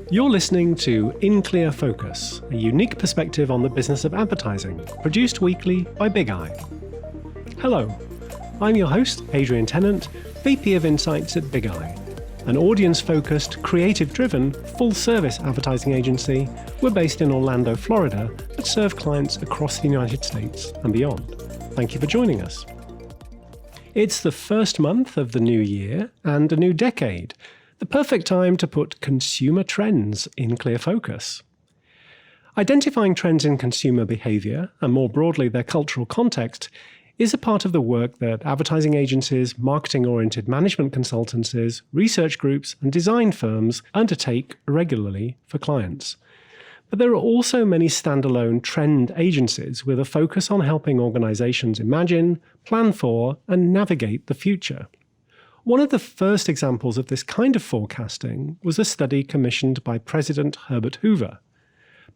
You're listening to In Clear Focus, a unique perspective on the business of advertising, produced weekly by Bigeye. Hello, I'm your host, Adrian Tennant, VP of Insights at Bigeye, an audience-focused, creative-driven, full-service advertising agency. We're based in Orlando, Florida, but serve clients across the United States and beyond. Thank you for joining us. It's the first month of the new year and a new decade, the perfect time to put consumer trends in clear focus. Identifying trends in consumer behavior, and more broadly their cultural context, is a part of the work that advertising agencies, marketing-oriented management consultancies, research groups, and design firms undertake regularly for clients. But there are also many standalone trend agencies with a focus on helping organizations imagine, plan for, and navigate the future. One of the first examples of this kind of forecasting was a study commissioned by President Herbert Hoover.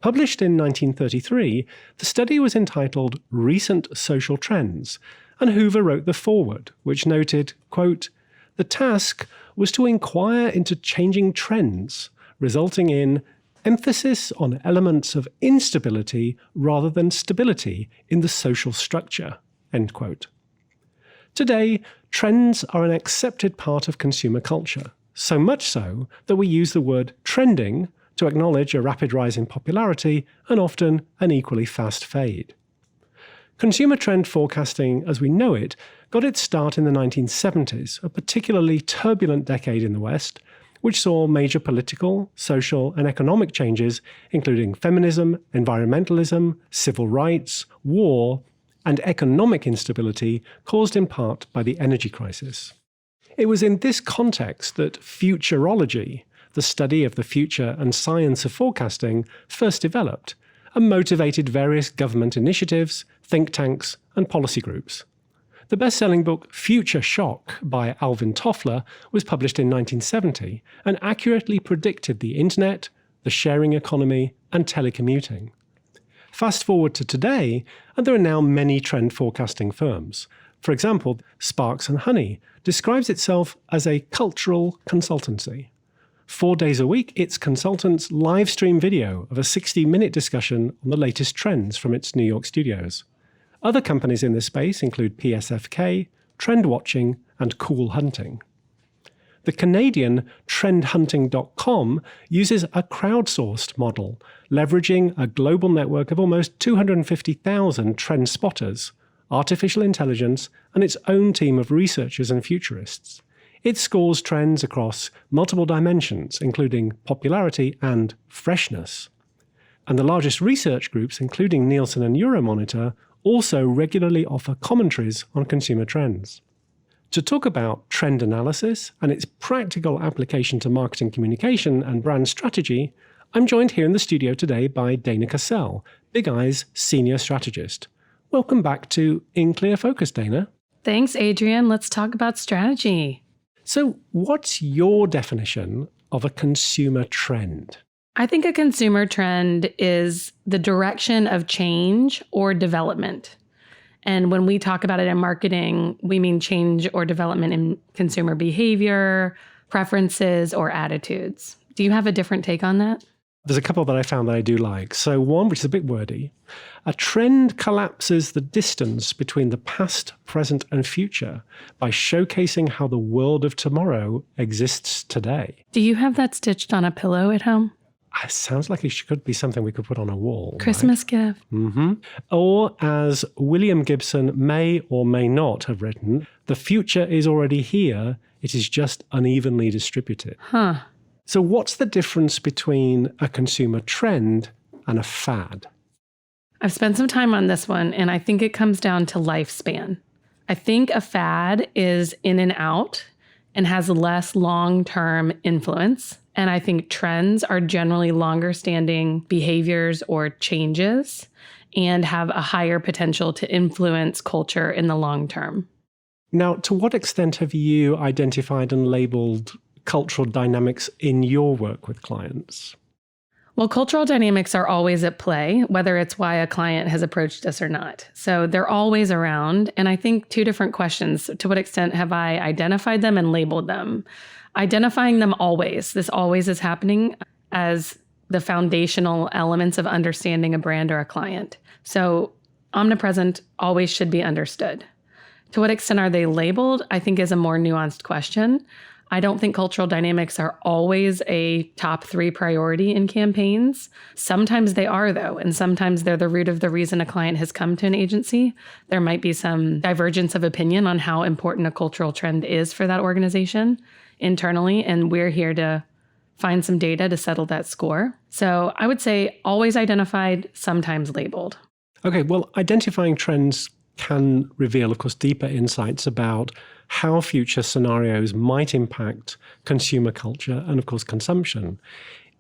Published in 1933, the study was entitled Recent Social Trends, and Hoover wrote the foreword, which noted, quote, "The task was to inquire into changing trends, resulting in emphasis on elements of instability rather than stability in the social structure," end quote. Today, trends are an accepted part of consumer culture, so much so that we use the word trending to acknowledge a rapid rise in popularity and often an equally fast fade. Consumer trend forecasting, as we know it, got its start in the 1970s, a particularly turbulent decade in the West, which saw major political, social, and economic changes, including feminism, environmentalism, civil rights, war, and economic instability caused in part by the energy crisis. It was in this context that futurology, the study of the future and science of forecasting, first developed and motivated various government initiatives, think tanks, and policy groups. The best-selling book Future Shock by Alvin Toffler was published in 1970 and accurately predicted the internet, the sharing economy, and telecommuting. Fast forward to today, and there are now many trend forecasting firms. For example, Sparks and Honey describes itself as a cultural consultancy. 4 days a week, its consultants live stream video of a 60-minute discussion on the latest trends from its New York studios. Other companies in this space include PSFK, Trend Watching, and Cool Hunting. The Canadian trendhunting.com uses a crowdsourced model, leveraging a global network of almost 250,000 trend spotters, artificial intelligence, and its own team of researchers and futurists. It scores trends across multiple dimensions, including popularity and freshness. And the largest research groups, including Nielsen and Euromonitor, also regularly offer commentaries on consumer trends. To talk about trend analysis and its practical application to marketing communication and brand strategy, I'm joined here in the studio today by Dana Cassell, Bigeye's Senior Strategist. Welcome back to In Clear Focus, Dana. Thanks, Adrian. Let's talk about strategy. So what's your definition of a consumer trend? I think a consumer trend is the direction of change or development. And when we talk about it in marketing, we mean change or development in consumer behavior, preferences, or attitudes. Do you have a different take on that? There's a couple that I found that I do like. So one, which is a bit wordy, a trend collapses the distance between the past, present, and future by showcasing how the world of tomorrow exists today. Do you have that stitched on a pillow at home? It sounds like it could be something we could put on a wall. Christmas gift. Mm-hmm. Or, as William Gibson may or may not have written, the future is already here, it is just unevenly distributed. Huh. So what's the difference between a consumer trend and a fad? I've spent some time on this one, and I think it comes down to lifespan. I think a fad is in and out and has less long-term influence. And I think trends are generally longer-standing behaviors or changes and have a higher potential to influence culture in the long term. Now, to what extent have you identified and labeled cultural dynamics in your work with clients? Well, cultural dynamics are always at play, whether it's why a client has approached us or not. So they're always around. And I think two different questions. To what extent have I identified them and labeled them? Identifying them always. This always is happening as the foundational elements of understanding a brand or a client. So omnipresent always should be understood. To what extent are they labeled, I think is a more nuanced question. I don't think cultural dynamics are always a top 3 priority in campaigns. Sometimes they are, though, and sometimes they're the root of the reason a client has come to an agency. There might be some divergence of opinion on how important a cultural trend is for that organization internally, and we're here to find some data to settle that score. So I would say always identified, sometimes labeled. Okay, well, identifying trends can reveal, of course, deeper insights about how future scenarios might impact consumer culture and, of course, consumption.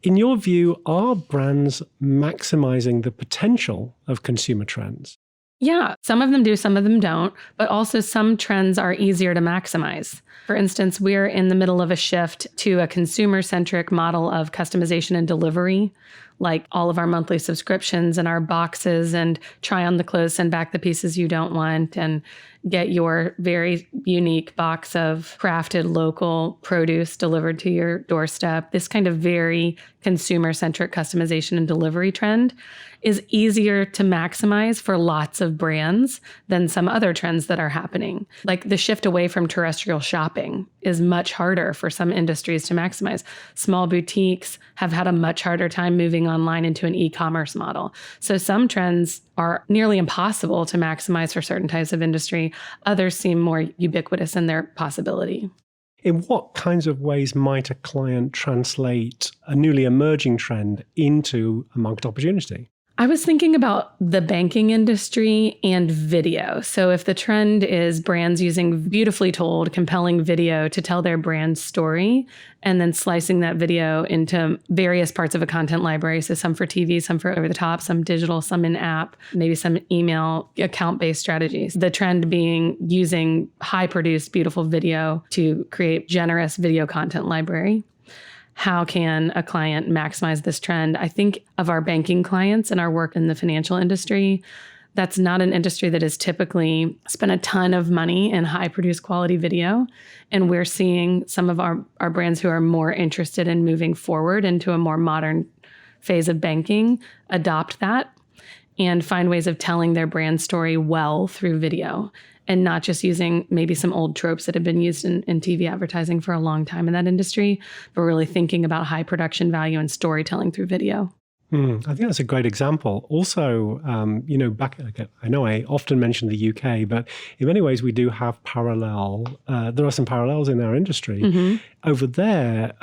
In your view, are brands maximizing the potential of consumer trends? Yeah, some of them do, some of them don't, but also some trends are easier to maximize. For instance, we're in the middle of a shift to a consumer-centric model of customization and delivery, like all of our monthly subscriptions and our boxes and try on the clothes, send back the pieces you don't want, and get your very unique box of crafted local produce delivered to your doorstep. This kind of very consumer-centric customization and delivery trend is easier to maximize for lots of brands than some other trends that are happening. Like the shift away from terrestrial shopping is much harder for some industries to maximize. Small boutiques have had a much harder time moving online into an e-commerce model. So some trends are nearly impossible to maximize for certain types of industry. Others seem more ubiquitous in their possibility. In what kinds of ways might a client translate a newly emerging trend into a market opportunity? I was thinking about the banking industry and video. So if the trend is brands using beautifully told, compelling video to tell their brand story, and then slicing that video into various parts of a content library, so some for TV, some for over the top, some digital, some in-app, maybe some email account-based strategies. The trend being using high-produced, beautiful video to create generous video content library. How can a client maximize this trend? I think of our banking clients and our work in the financial industry. That's not an industry that has typically spent a ton of money in high produced quality video. And we're seeing some of our brands who are more interested in moving forward into a more modern phase of banking adopt that and find ways of telling their brand story well through video, and not just using maybe some old tropes that have been used in TV advertising for a long time in that industry, but really thinking about high production value and storytelling through video. I think that's a great example. Also, back again, I know I often mention the UK, but in many ways we do have there are some parallels in our industry. Mm-hmm. Over there,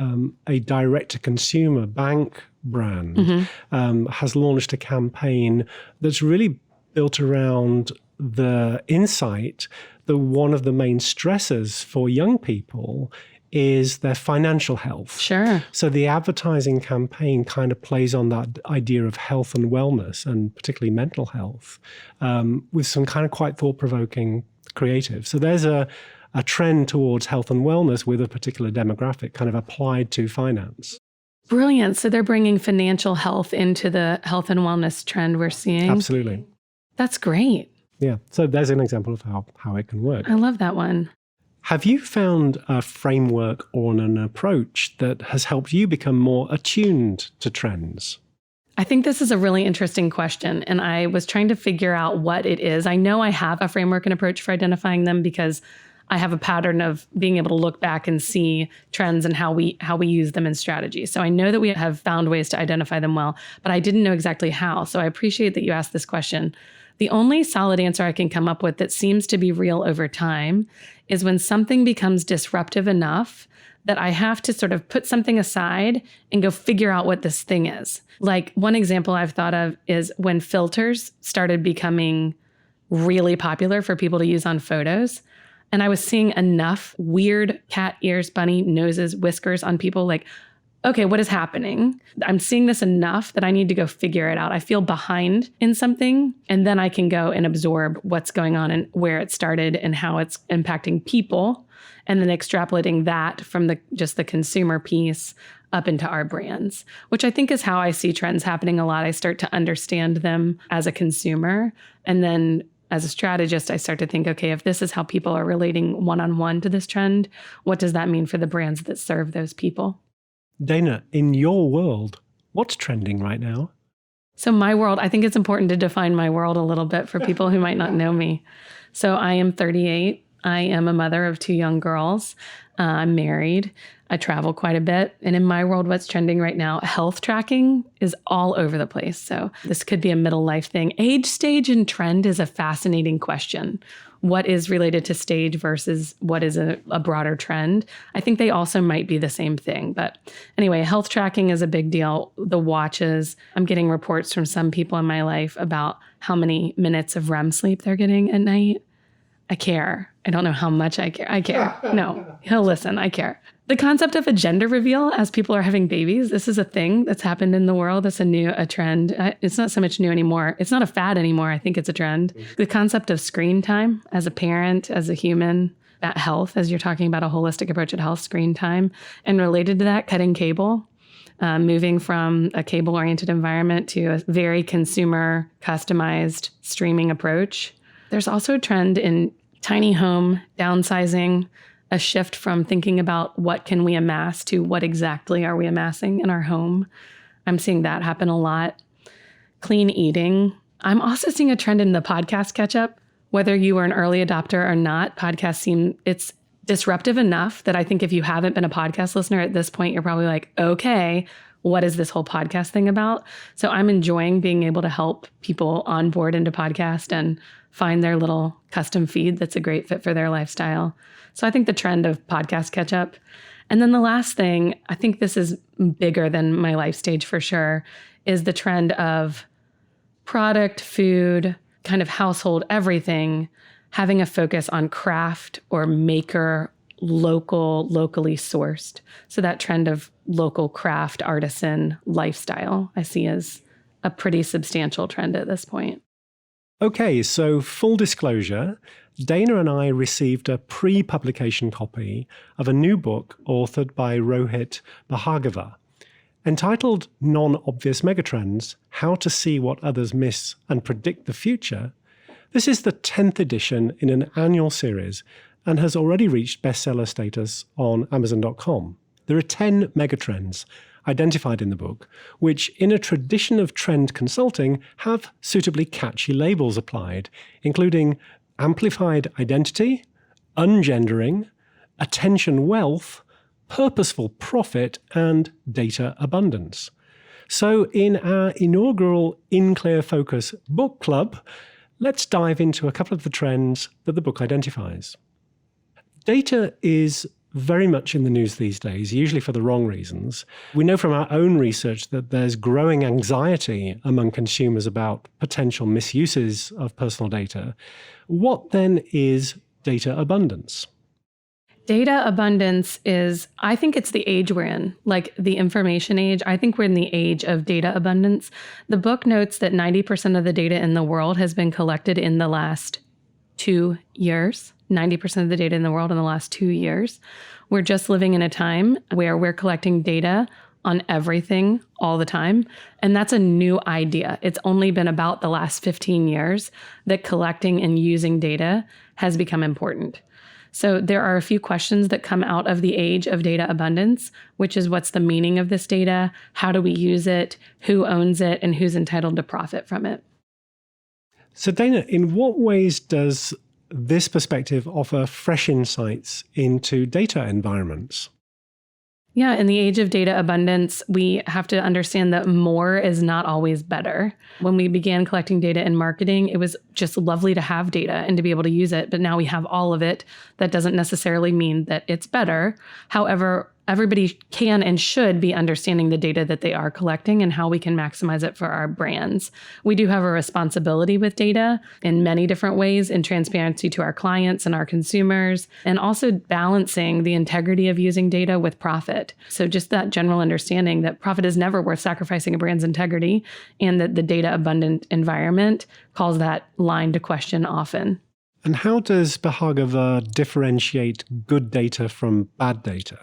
a direct-to-consumer bank brand has launched a campaign that's really built around the insight that one of the main stressors for young people is their financial health. Sure. So the advertising campaign kind of plays on that idea of health and wellness, and particularly mental health, with some kind of quite thought-provoking creative. So there's a trend towards health and wellness with a particular demographic kind of applied to finance. Brilliant. So they're bringing financial health into the health and wellness trend we're seeing. Absolutely. That's great. Yeah. So there's an example of how it can work. I love that one. Have you found a framework or an approach that has helped you become more attuned to trends? I think this is a really interesting question, and I was trying to figure out what it is. I know I have a framework and approach for identifying them because I have a pattern of being able to look back and see trends and how we use them in strategy. So I know that we have found ways to identify them well, but I didn't know exactly how. So I appreciate that you asked this question. The only solid answer I can come up with that seems to be real over time is when something becomes disruptive enough that I have to sort of put something aside and go figure out what this thing is. Like one example I've thought of is when filters started becoming really popular for people to use on photos. And I was seeing enough weird cat ears, bunny noses, whiskers on people like, okay, what is happening? I'm seeing this enough that I need to go figure it out. I feel behind in something, and then I can go and absorb what's going on and where it started and how it's impacting people and then extrapolating that from just the consumer piece up into our brands, which I think is how I see trends happening a lot. I start to understand them as a consumer. And then as a strategist, I start to think, okay, if this is how people are relating one-on-one to this trend, what does that mean for the brands that serve those people? Dana, in your world, what's trending right now? So my world, I think it's important to define my world a little bit for people who might not know me. So I am 38. I am a mother of 2 young girls. I'm married. I travel quite a bit. And in my world, what's trending right now, health tracking is all over the place. So this could be a middle life thing. Age, stage, and trend is a fascinating question. What is related to stage versus what is a broader trend? I think they also might be the same thing. But anyway, health tracking is a big deal. The watches, I'm getting reports from some people in my life about how many minutes of REM sleep they're getting at night. I care. I don't know how much I care. I care. No, listen, I care. The concept of a gender reveal as people are having babies, this is a thing that's happened in the world. It's a trend. It's not so much new anymore. It's not a fad anymore. I think it's a trend. The concept of screen time as a parent, as a human, that health, as you're talking about a holistic approach at health, screen time. And related to that, cutting cable, moving from a cable-oriented environment to a very consumer, customized streaming approach. There's also a trend in tiny home downsizing, a shift from thinking about what can we amass to what exactly are we amassing in our home. I'm seeing that happen a lot. Clean eating. I'm also seeing a trend in the podcast catch-up. Whether you were an early adopter or not, podcasts it's disruptive enough that I think if you haven't been a podcast listener at this point, you're probably like, okay, what is this whole podcast thing about? So I'm enjoying being able to help people onboard into podcast and find their little custom feed that's a great fit for their lifestyle. So I think the trend of podcast catch up. And then the last thing, I think this is bigger than my life stage for sure, is the trend of product, food, kind of household, everything, having a focus on craft or maker, locally sourced. So that trend of local craft, artisan lifestyle, I see as a pretty substantial trend at this point. Okay, so full disclosure, Dana and I received a pre-publication copy of a new book authored by Rohit Bhargava, entitled Non-Obvious Megatrends, How to See What Others Miss and Predict the Future. This is the 10th edition in an annual series and has already reached bestseller status on Amazon.com. There are 10 megatrends identified in the book, which in a tradition of trend consulting have suitably catchy labels applied, including amplified identity, ungendering, attention wealth, purposeful profit, and data abundance. So in our inaugural In Clear Focus book club, let's dive into a couple of the trends that the book identifies. Data is very much in the news these days, usually for the wrong reasons. We know from our own research that there's growing anxiety among consumers about potential misuses of personal data. What then is data abundance? Data abundance is, I think it's the age we're in, like the information age. I think we're in the age of data abundance. The book notes that 90% of the data in the world has been collected in the last 2 years. 90% of the data in the world in the last 2 years. We're just living in a time where we're collecting data on everything all the time. And that's a new idea. It's only been about the last 15 years that collecting and using data has become important. So there are a few questions that come out of the age of data abundance, which is what's the meaning of this data? How do we use it? Who owns it? And who's entitled to profit from it? So Dana, in what ways does this perspective offer fresh insights into data environments? Yeah, in the age of data abundance, we have to understand that more is not always better. When we began collecting data in marketing, it was just lovely to have data and to be able to use it. But now we have all of it. That doesn't necessarily mean that it's better. However, everybody can and should be understanding the data that they are collecting and how we can maximize it for our brands. We do have a responsibility with data in many different ways, in transparency to our clients and our consumers, and also balancing the integrity of using data with profit. So just that general understanding that profit is never worth sacrificing a brand's integrity, and that the data abundant environment calls that line to question often. And how does Bhargava differentiate good data from bad data?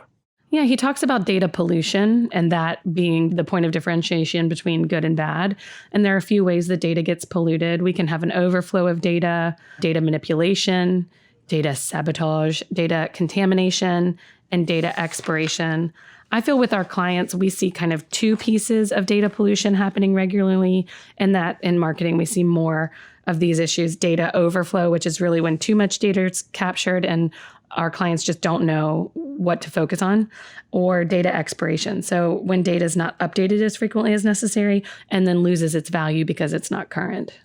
Yeah, he talks about data pollution and that being the point of differentiation between good and bad. And there are a few ways that data gets polluted. We can have an overflow of data, data manipulation, data sabotage, data contamination, and data expiration. I feel with our clients, we see kind of two pieces of data pollution happening regularly, and that in marketing, we see more of these issues. Data overflow, which is really when too much data is captured and our clients just don't know what to focus on, or data expiration. So when data is not updated as frequently as necessary and then loses its value because it's not current.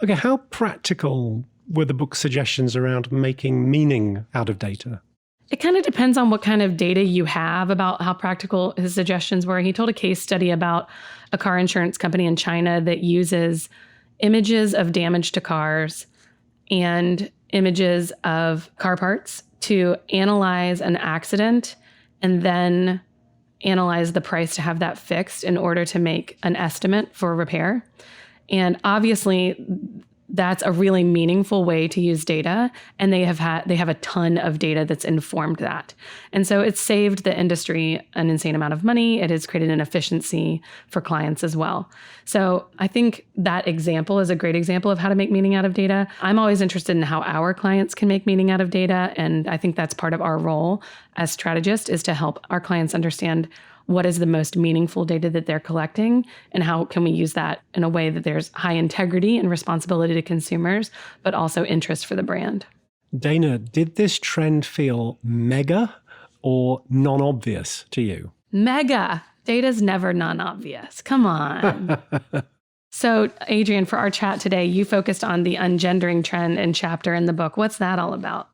Okay, how practical were the book's suggestions around making meaning out of data? It kind of depends on what kind of data you have about how practical his suggestions were. He told a case study about a car insurance company in China that uses images of damage to cars and images of car parts to analyze an accident and then analyze the price to have that fixed in order to make an estimate for repair. And obviously, that's a really meaningful way to use data. And they have a ton of data that's informed that. And so it's saved the industry an insane amount of money. It has created an efficiency for clients as well. So I think that example is a great example of how to make meaning out of data. I'm always interested in how our clients can make meaning out of data. And I think that's part of our role as strategists is to help our clients understand what is the most meaningful data that they're collecting and how can we use that in a way that there's high integrity and responsibility to consumers, but also interest for the brand. Dana, did this trend feel mega or non-obvious to you? Mega. Data's never non-obvious. Come on. So, Adrian, for our chat today, you focused on the ungendering trend and chapter in the book. What's that all about?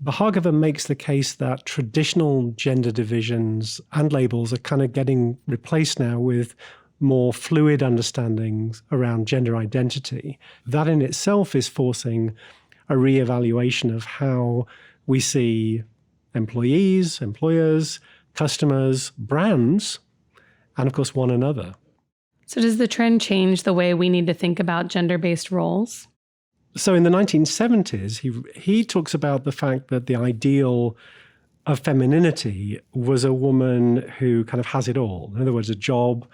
Bhargava makes the case that traditional gender divisions and labels are kind of getting replaced now with more fluid understandings around gender identity. That in itself is forcing a reevaluation of how we see employees, employers, customers, brands, and of course, one another. So does the trend change the way we need to think about gender-based roles? So in the 1970s, he talks about the fact that the ideal of femininity was a woman who kind of has it all. In other words, a job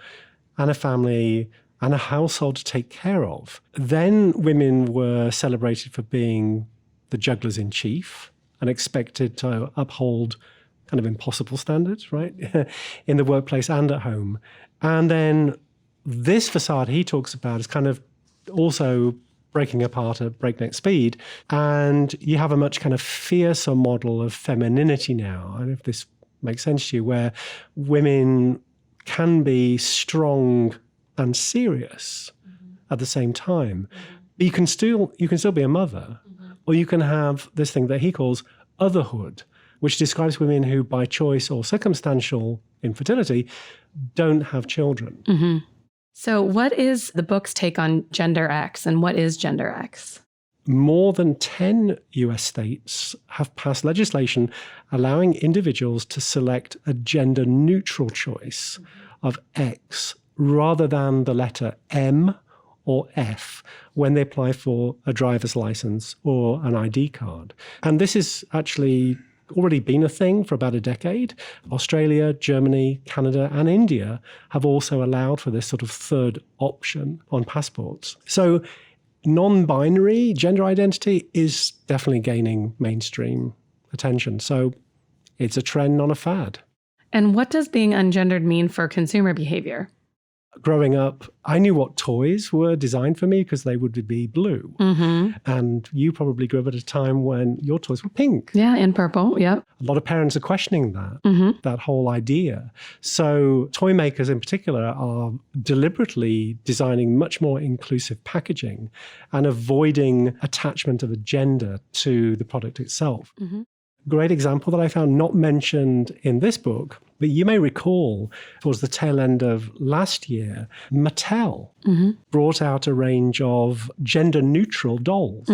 and a family and a household to take care of. Then women were celebrated for being the jugglers in chief and expected to uphold kind of impossible standards, right, in the workplace and at home. And then this facade he talks about is kind of also breaking apart at breakneck speed. And you have a much kind of fiercer model of femininity now. I don't know if this makes sense to you, where women can be strong and serious at the same time. But you can still be a mother, or you can have this thing that he calls otherhood, which describes women who, by choice or circumstantial infertility, don't have children. Mm-hmm. So what is the book's take on Gender X, and what is Gender X? More than 10 US states have passed legislation allowing individuals to select a gender-neutral choice of X rather than the letter M or F when they apply for a driver's license or an ID card. And this is actually already been a thing for about a decade. Australia, Germany, Canada, and India have also allowed for this sort of third option on passports. So non-binary gender identity is definitely gaining mainstream attention. So it's a trend, not a fad. And what does being ungendered mean for consumer behavior? Growing up, I knew what toys were designed for me because they would be blue. Mm-hmm. And you probably grew up at a time when your toys were pink. Yeah, and purple, yep. A lot of parents are questioning that whole idea. So toy makers in particular are deliberately designing much more inclusive packaging and avoiding attachment of a gender to the product itself. Mm-hmm. Great example that I found not mentioned in this book, but you may recall towards the tail end of last year, Mattel brought out a range of gender-neutral dolls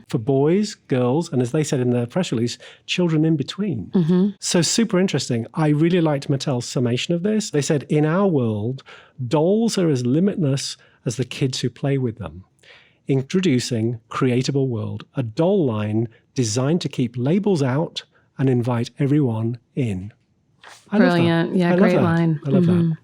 for boys, girls, and as they said in their press release, children in between. So super interesting. I really liked Mattel's summation of this. They said, in our world, dolls are as limitless as the kids who play with them. Introducing Creatable World, a doll line designed to keep labels out and invite everyone in. Brilliant. Yeah, great line. I love that.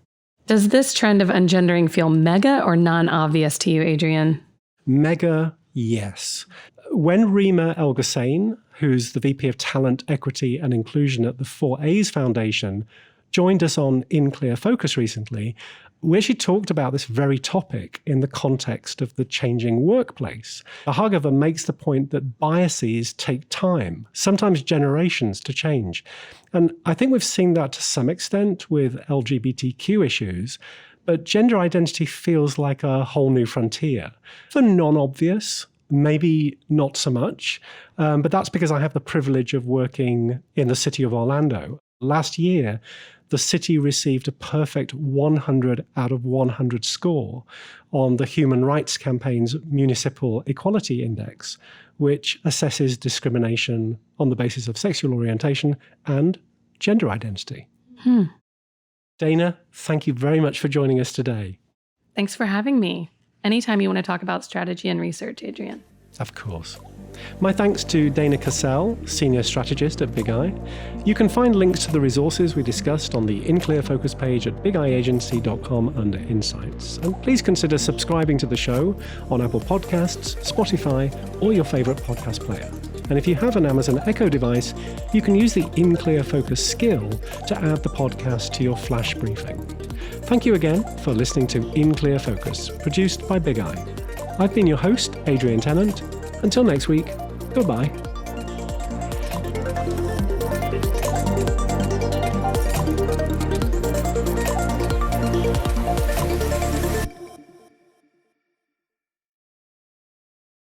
Does this trend of ungendering feel mega or non-obvious to you, Adrian? Mega, yes. When Rima El-Ghassain, who's the VP of Talent, Equity and Inclusion at the 4A's Foundation, joined us on In Clear Focus recently, where she talked about this very topic in the context of the changing workplace. Bhargava makes the point that biases take time, sometimes generations, to change. And I think we've seen that to some extent with LGBTQ issues, but gender identity feels like a whole new frontier. For non-obvious, maybe not so much, but that's because I have the privilege of working in the city of Orlando. Last year, the city received a perfect 100 out of 100 score on the Human Rights Campaign's Municipal Equality Index, which assesses discrimination on the basis of sexual orientation and gender identity. Dana, thank you very much for joining us today. Thanks for having me. Anytime you want to talk about strategy and research, Adrian. Of course. My thanks to Dana Cassell, Senior Strategist at Bigeye. You can find links to the resources we discussed on the In Clear Focus page at bigeyeagency.com under Insights. And please consider subscribing to the show on Apple Podcasts, Spotify, or your favorite podcast player. And if you have an Amazon Echo device, you can use the In Clear Focus skill to add the podcast to your flash briefing. Thank you again for listening to In Clear Focus, produced by Bigeye. I've been your host, Adrian Tennant. Until next week, goodbye.